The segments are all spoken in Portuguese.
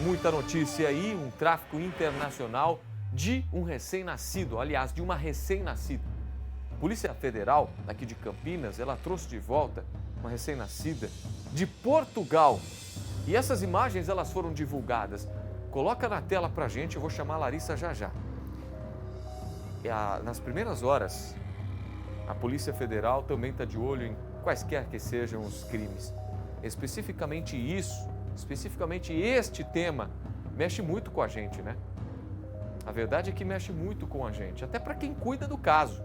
Muita notícia aí, um tráfico internacional de um recém-nascido, aliás, de uma recém-nascida. Polícia Federal, aqui de Campinas, ela trouxe de volta uma recém-nascida de Portugal. E essas imagens, elas foram divulgadas. Coloca na tela pra gente, eu vou chamar a Larissa já já. Nas primeiras horas, a Polícia Federal também está de olho em quaisquer que sejam os crimes. Especificamente este tema, mexe muito com a gente, né? A verdade é que mexe muito com a gente, até para quem cuida do caso,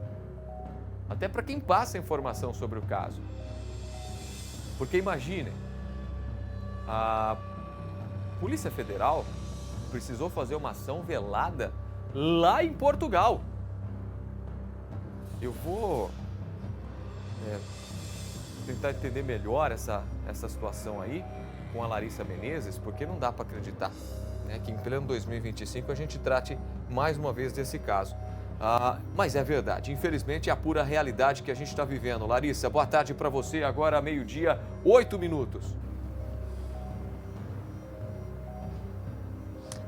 até para quem passa informação sobre o caso. Porque imaginem, a Polícia Federal precisou fazer uma ação velada lá em Portugal. Eu vou tentar entender melhor essa situação aí com a Larissa Menezes, porque não dá para acreditar, né, que em pleno 2025 a gente trate mais uma vez desse caso. Mas é verdade, infelizmente é a pura realidade que a gente está vivendo. Larissa, boa tarde para você, agora meio-dia, 8 minutos.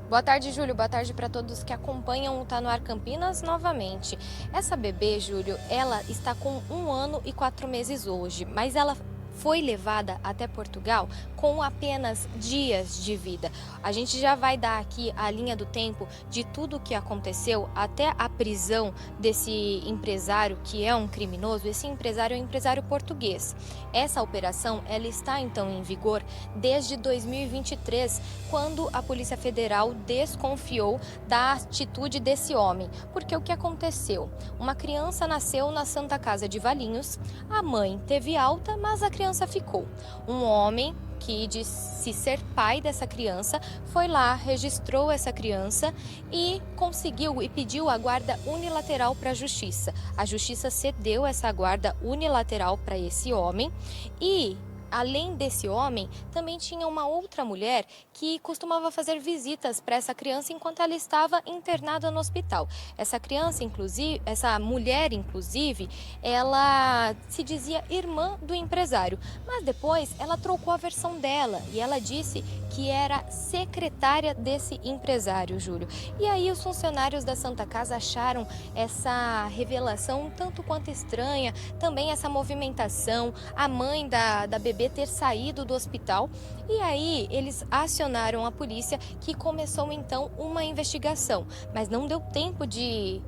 Boa tarde, Júlio. Boa tarde para todos que acompanham o Tá No Ar Campinas novamente. Essa bebê, Júlio, ela está com 1 ano e 4 meses hoje, mas ela foi levada até Portugal com apenas dias de vida. A gente já vai dar aqui a linha do tempo de tudo o que aconteceu até a prisão desse empresário que é um criminoso. Esse empresário é um empresário português. Essa operação ela está então em vigor desde 2023, quando a Polícia Federal desconfiou da atitude desse homem. Porque o que aconteceu? Uma criança nasceu na Santa Casa de Valinhos, a mãe teve alta, mas a criança ficou. Um homem que disse ser pai dessa criança foi lá, registrou essa criança e conseguiu e pediu a guarda unilateral para a justiça. A justiça cedeu essa guarda unilateral para esse homem e, além desse homem, também tinha uma outra mulher que costumava fazer visitas para essa criança enquanto ela estava internada no hospital. Essa criança, inclusive, essa mulher, inclusive, ela se dizia irmã do empresário, mas depois ela trocou a versão dela e ela disse que era secretária desse empresário, Júlio. E aí os funcionários da Santa Casa acharam essa revelação um tanto quanto estranha, também essa movimentação, a mãe da bebê ter saído do hospital, e aí eles acionaram a polícia, que começou então uma investigação, mas não deu tempo de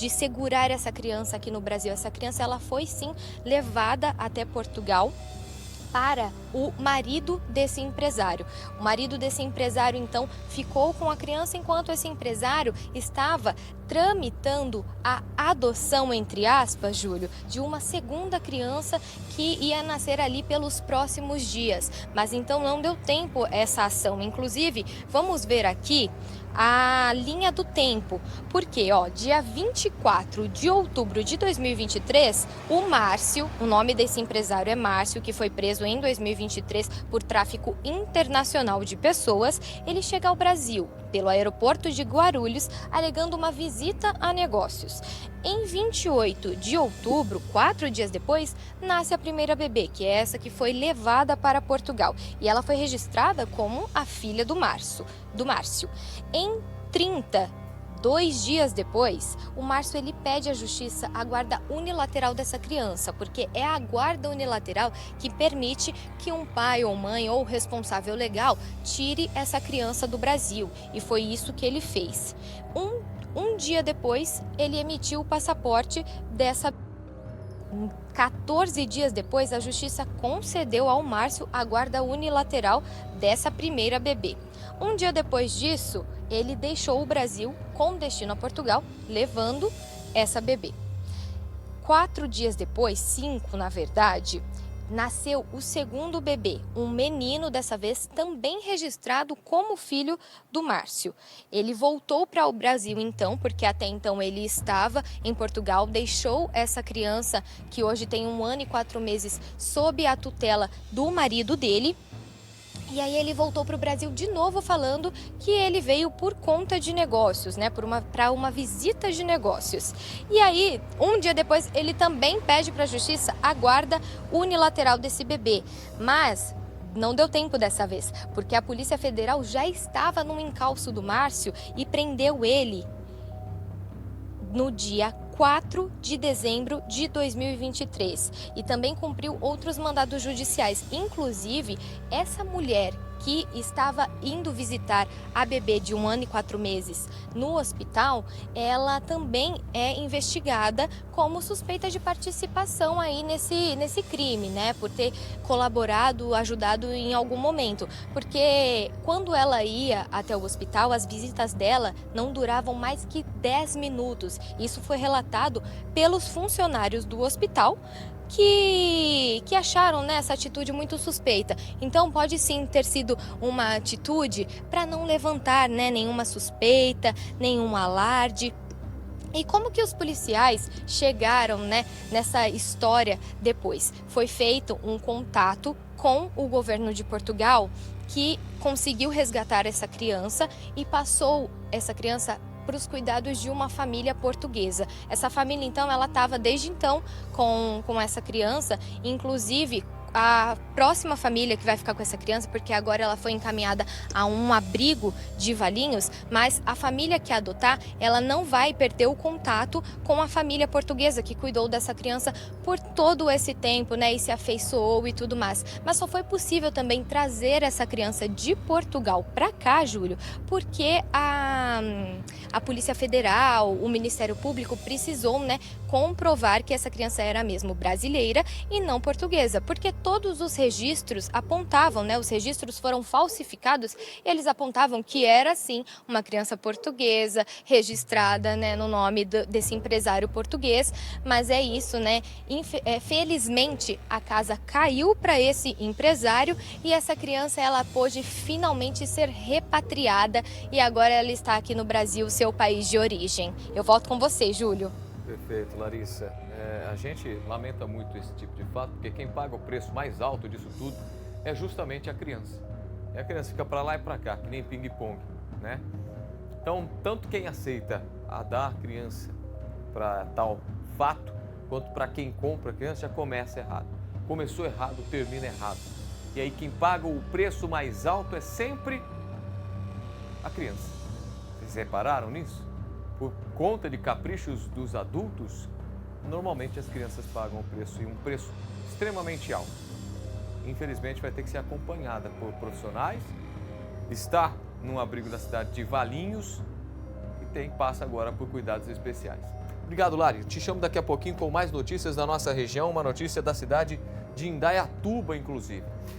segurar essa criança aqui no Brasil. Essa criança ela foi sim levada até Portugal para o marido desse empresário. O marido desse empresário, então, ficou com a criança enquanto esse empresário estava tramitando a adoção, entre aspas, Júlio, de uma segunda criança que ia nascer ali pelos próximos dias. Mas então não deu tempo essa ação. Inclusive, vamos ver aqui a linha do tempo, porque dia 24 de outubro de 2023, o Márcio, o nome desse empresário é Márcio, que foi preso em 2023 por tráfico internacional de pessoas, ele chega ao Brasil pelo aeroporto de Guarulhos, alegando uma visita a negócios. Em 28 de outubro, 4 dias depois, nasce a primeira bebê, que é essa que foi levada para Portugal. E ela foi registrada como a filha do Márcio. Em 2 dias depois, o Márcio ele pede à justiça a guarda unilateral dessa criança, porque é a guarda unilateral que permite que um pai ou mãe ou responsável legal tire essa criança do Brasil. E foi isso que ele fez. Um dia depois, ele emitiu o passaporte dessa. 14 dias depois, a justiça concedeu ao Márcio a guarda unilateral dessa primeira bebê. Um dia depois disso, ele deixou o Brasil com destino a Portugal, levando essa bebê. 4 dias depois, 5 na verdade, nasceu o segundo bebê, um menino, dessa vez também registrado como filho do Márcio. Ele voltou para o Brasil então, porque até então ele estava em Portugal, deixou essa criança, que hoje tem 1 ano e 4 meses, sob a tutela do marido dele. E aí ele voltou para o Brasil de novo, falando que ele veio por conta de negócios, né? Para uma visita de negócios. E aí, um dia depois, ele também pede para a justiça a guarda unilateral desse bebê. Mas não deu tempo dessa vez, porque a Polícia Federal já estava no encalço do Márcio e prendeu ele no dia 4 de dezembro de 2023 e também cumpriu outros mandados judiciais. Inclusive, essa mulher que estava indo visitar a bebê de 1 ano e 4 meses no hospital, ela também é investigada como suspeita de participação aí nesse crime, né? Por ter colaborado, ajudado em algum momento. Porque quando ela ia até o hospital, as visitas dela não duravam mais que 10 minutos. Isso foi relatado pelos funcionários do hospital, que acharam, né, essa atitude muito suspeita. Então pode sim ter sido uma atitude para não levantar, né, nenhuma suspeita, nenhum alarde. E como que os policiais chegaram, né, nessa história depois? Foi feito um contato com o governo de Portugal, que conseguiu resgatar essa criança e passou essa criança para os cuidados de uma família portuguesa. Essa família, então, ela estava desde então com essa criança, inclusive a próxima família que vai ficar com essa criança, porque agora ela foi encaminhada a um abrigo de Valinhos, mas a família que adotar, ela não vai perder o contato com a família portuguesa que cuidou dessa criança por todo esse tempo, né, e se afeiçoou e tudo mais. Mas só foi possível também trazer essa criança de Portugal para cá, Júlio, porque a Polícia Federal, o Ministério Público precisou, né, comprovar que essa criança era mesmo brasileira e não portuguesa, porque todos os registros apontavam, né, os registros foram falsificados e eles apontavam que era sim uma criança portuguesa, registrada, né, no nome desse empresário português, mas é isso, né, felizmente a casa caiu para esse empresário e essa criança ela pôde finalmente ser repatriada e agora ela está aqui no Brasil, seu país de origem. Eu volto com você, Júlio. Perfeito, Larissa. A gente lamenta muito esse tipo de fato, porque quem paga o preço mais alto disso tudo é justamente a criança. E a criança fica para lá e para cá, que nem ping-pong, né? Então, tanto quem aceita a dar a criança para tal fato, quanto para quem compra a criança já começa errado. Começou errado, termina errado. E aí quem paga o preço mais alto é sempre a criança. Vocês repararam nisso? Por conta de caprichos dos adultos, normalmente as crianças pagam o preço, e um preço extremamente alto. Infelizmente vai ter que ser acompanhada por profissionais, está num abrigo da cidade de Valinhos e passa agora por cuidados especiais. Obrigado, Lari. Te chamo daqui a pouquinho com mais notícias da nossa região, uma notícia da cidade de Indaiatuba, inclusive.